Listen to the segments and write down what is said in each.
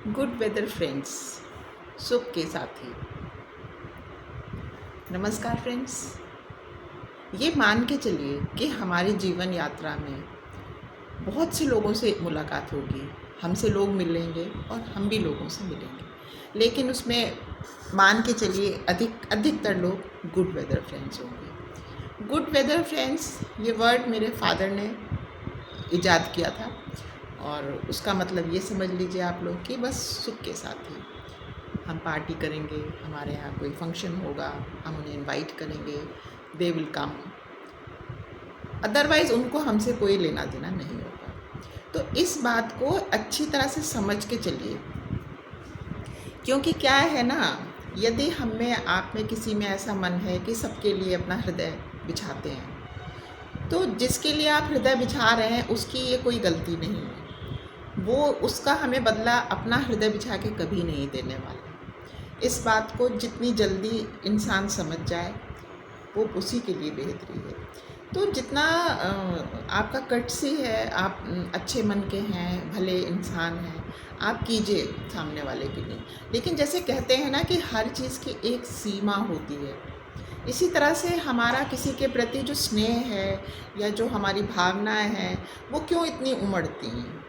Good weather friends, सुख के साथी। नमस्कार फ्रेंड्स। ये मान के चलिए कि हमारी जीवन यात्रा में बहुत से लोगों से मुलाकात होगी, हमसे लोग मिलेंगे और हम भी लोगों से मिलेंगे, लेकिन उसमें मान के चलिए अधिकतर लोग गुड वेदर फ्रेंड्स होंगे। गुड वेदर फ्रेंड्स ये वर्ड मेरे फादर ने इजाद किया था और उसका मतलब ये समझ लीजिए आप लोग कि बस सुख के साथी। हम पार्टी करेंगे, हमारे यहाँ कोई फंक्शन होगा, हम उन्हें इनवाइट करेंगे, दे विल कम, अदरवाइज़ उनको हमसे कोई लेना देना नहीं होगा। तो इस बात को अच्छी तरह से समझ के चलिए, क्योंकि क्या है ना, यदि हम में आप में किसी में ऐसा मन है कि सबके लिए अपना हृदय बिछाते हैं, तो जिसके लिए आप हृदय बिछा रहे हैं उसकी ये कोई गलती नहीं है। वो उसका हमें बदला अपना हृदय बिछा के कभी नहीं देने वाला। इस बात को जितनी जल्दी इंसान समझ जाए वो उसी के लिए बेहतरी है। तो जितना आपका कटसी है, आप अच्छे मन के हैं, भले इंसान हैं, आप कीजिए सामने वाले के लिए। लेकिन जैसे कहते हैं ना कि हर चीज़ की एक सीमा होती है, इसी तरह से हमारा किसी के प्रति जो स्नेह है या जो हमारी भावनाएं हैं वो क्यों इतनी उमड़ती हैं।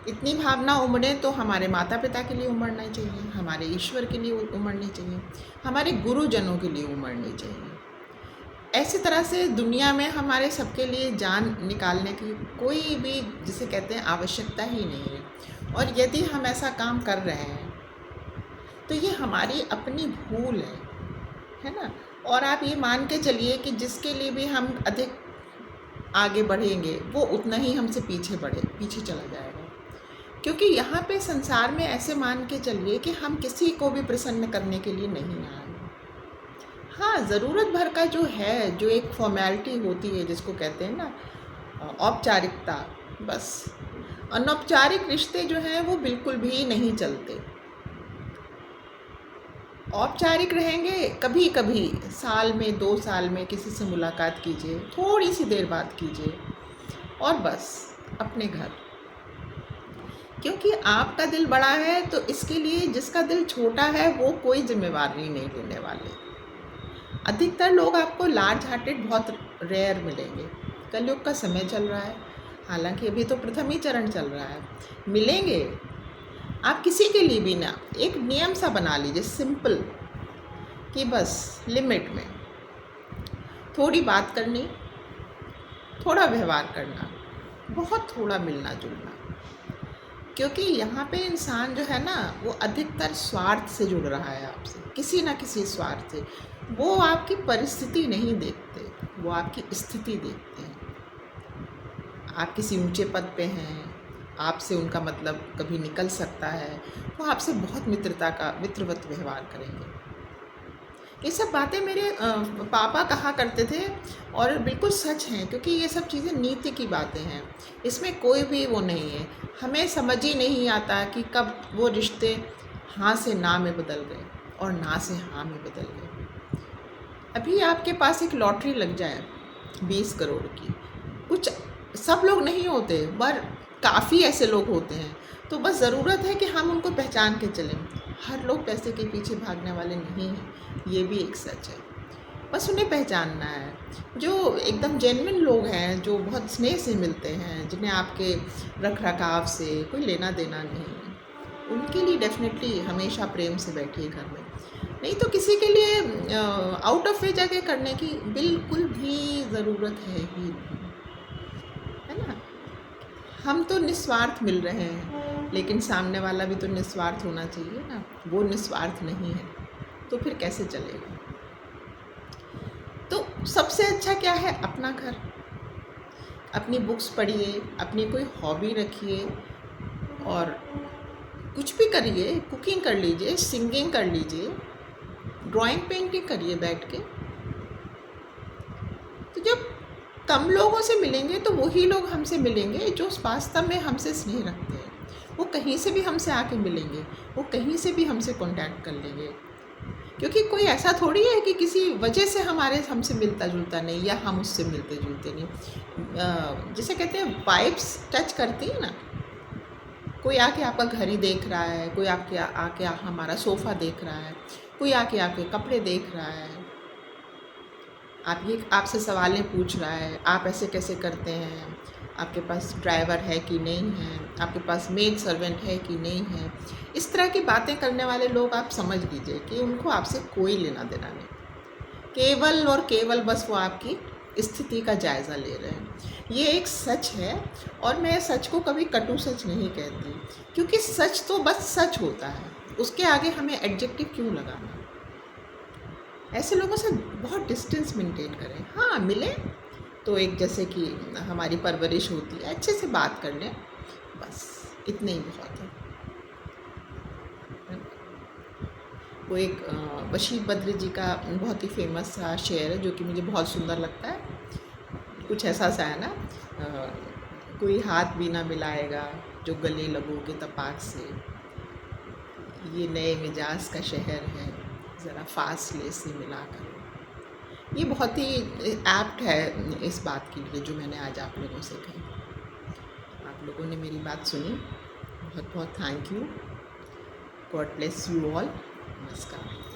इतनी भावना उमड़े तो हमारे माता पिता के लिए उमड़ना चाहिए, हमारे ईश्वर के लिए उमड़नी चाहिए, हमारे गुरुजनों के लिए उमड़नी चाहिए। ऐसी तरह से दुनिया में हमारे सबके लिए जान निकालने की कोई भी, जिसे कहते हैं, आवश्यकता ही नहीं है। और यदि हम ऐसा काम कर रहे हैं तो ये हमारी अपनी भूल है ना। और आप ये मान के चलिए कि जिसके लिए भी हम अधिक आगे बढ़ेंगे वो उतना ही हमसे पीछे चला जाएगा। क्योंकि यहाँ पे संसार में ऐसे मान के चलिए कि हम किसी को भी प्रसन्न करने के लिए नहीं आए। हाँ, ज़रूरत भर का जो है, जो एक फॉर्मेलिटी होती है जिसको कहते हैं ना औपचारिकता, बस। अनौपचारिक रिश्ते जो हैं वो बिल्कुल भी नहीं चलते। औपचारिक रहेंगे कभी कभी, साल में 2 साल में किसी से मुलाकात कीजिए, थोड़ी सी देर बाद कीजिए और बस अपने घर। क्योंकि आपका दिल बड़ा है तो इसके लिए जिसका दिल छोटा है वो कोई जिम्मेवारी नहीं लेने वाले। अधिकतर लोग आपको लार्ज हार्टेड बहुत रेयर मिलेंगे। कलयुग का समय चल रहा है, हालांकि अभी तो प्रथम ही चरण चल रहा है। मिलेंगे आप किसी के लिए भी ना, एक नियम सा बना लीजिए सिंपल, कि बस लिमिट में थोड़ी बात करनी, थोड़ा व्यवहार करना, बहुत थोड़ा मिलना जुलना। क्योंकि यहाँ पे इंसान जो है ना वो अधिकतर स्वार्थ से जुड़ रहा है आपसे, किसी ना किसी स्वार्थ से। वो आपकी परिस्थिति नहीं देखते, वो आपकी स्थिति देखते हैं। आप किसी ऊंचे पद पे हैं, आपसे उनका मतलब कभी निकल सकता है, वो आपसे बहुत मित्रवत व्यवहार करेंगे। ये सब बातें मेरे पापा कहा करते थे और बिल्कुल सच हैं, क्योंकि ये सब चीज़ें नीति की बातें हैं, इसमें कोई भी वो नहीं है। हमें समझ ही नहीं आता कि कब वो रिश्ते हाँ से ना में बदल गए और ना से हाँ में बदल गए। अभी आपके पास एक लॉटरी लग जाए 20 करोड़ की, कुछ सब लोग नहीं होते पर काफ़ी ऐसे लोग होते हैं, तो बस ज़रूरत है कि हम उनको पहचान के चलें। हर लोग पैसे के पीछे भागने वाले नहीं हैं, ये भी एक सच है। बस उन्हें पहचानना है। जो एकदम जेन्युइन लोग हैं, जो बहुत स्नेह से मिलते हैं, जिन्हें आपके रख रखाव से कोई लेना देना नहीं है, उनके लिए डेफिनेटली हमेशा प्रेम से बैठिए घर में। नहीं तो किसी के लिए आउट ऑफ वे जगह करने की बिल्कुल भी ज़रूरत है ही नहीं, है ना। हम तो निस्वार्थ मिल रहे हैं, लेकिन सामने वाला भी तो निस्वार्थ होना चाहिए ना। वो निस्वार्थ नहीं है तो फिर कैसे चलेगा। तो सबसे अच्छा क्या है, अपना घर, अपनी बुक्स पढ़िए, अपनी कोई हॉबी रखिए और कुछ भी करिए, कुकिंग कर लीजिए, सिंगिंग कर लीजिए, ड्राइंग पेंटिंग करिए बैठ के। तो जब कम लोगों से मिलेंगे तो वही लोग हमसे मिलेंगे जो वास्तव में हमसे स्नेह रखते हैं। वो कहीं से भी हमसे आके मिलेंगे, वो कहीं से भी हमसे कांटेक्ट कर लेंगे। क्योंकि कोई ऐसा थोड़ी है कि किसी वजह से हमसे मिलता जुलता नहीं या हम उससे मिलते जुलते नहीं। जैसे कहते हैं वाइब्स टच करती है ना, कोई आके आपका घर ही देख रहा है, कोई आपके आके हमारा सोफ़ा देख रहा है, कोई आके आपके कपड़े देख रहा है, आप ये आपसे सवालें पूछ रहा है, आप ऐसे कैसे करते हैं, आपके पास ड्राइवर है कि नहीं है, आपके पास मेड सर्वेंट है कि नहीं है। इस तरह की बातें करने वाले लोग आप समझ लीजिए कि उनको आपसे कोई लेना देना नहीं, केवल और केवल बस वो आपकी स्थिति का जायज़ा ले रहे हैं। ये एक सच है और मैं सच को कभी कटु सच नहीं कहती, क्योंकि सच तो बस सच होता है, उसके आगे हमें एडजेक्टिव क्यों लगाना। ऐसे लोगों से बहुत डिस्टेंस मेंटेन करें। हाँ, मिलें तो एक जैसे कि हमारी परवरिश होती है, अच्छे से बात कर लें, बस इतने ही बहुत है। वो एक बशीर बद्री जी का बहुत ही फेमस सा शेर है जो कि मुझे बहुत सुंदर लगता है। कुछ ऐसा सा है ना, कोई हाथ भी ना मिलाएगा जो गले लगोगे तपाक से, ये नए मिजाज का शहर है, ज़रा फासले से मिला करो। ये बहुत ही एप्ट है इस बात के लिए जो मैंने आज आप लोगों से कही। आप लोगों ने मेरी बात सुनी, बहुत बहुत thank you. God bless you all. नमस्कार।